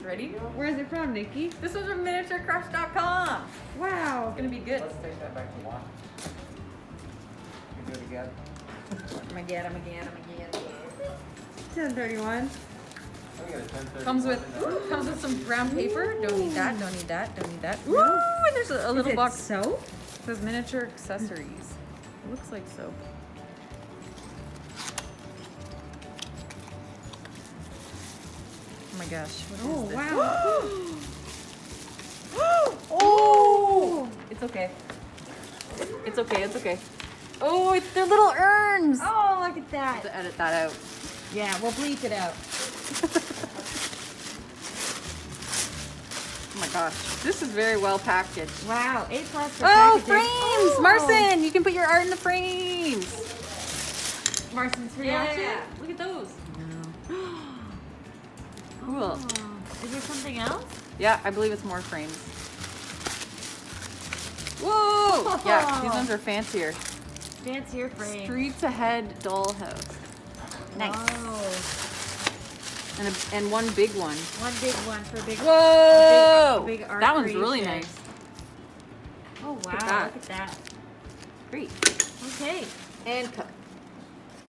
Ready? Where is it from, Nikki? This was from miniaturecrush.com. Wow. It's gonna be good. Let's take that back to one. You do it again. I'm again. 1031. We got a 1030. Comes with some brown paper. Don't need that. Ooh, and there's a little box. soap? It says miniature accessories. It looks like soap. Oh my gosh. What is this? Wow. Oh! It's okay. It's okay. Oh, they're little urns. Oh, look at I that. have to edit that out. Yeah, we'll bleep it out. Oh my gosh. This is very well packaged. Wow, A+ for Oh, packaging. frames! Oh. Marcin, you can put your art in the frames. Marcin's Yeah, reaction. look at those. Cool. Oh. Is there something else? Yeah, I believe it's more frames. Whoa! Yeah, these ones are fancier. Fancier frame. Streets Ahead dollhouse. Nice. Oh, And one big one. one big one for big. Whoa! a big art That one's really creation. nice. Oh wow! at that. Look at that. Great. Okay. And cut.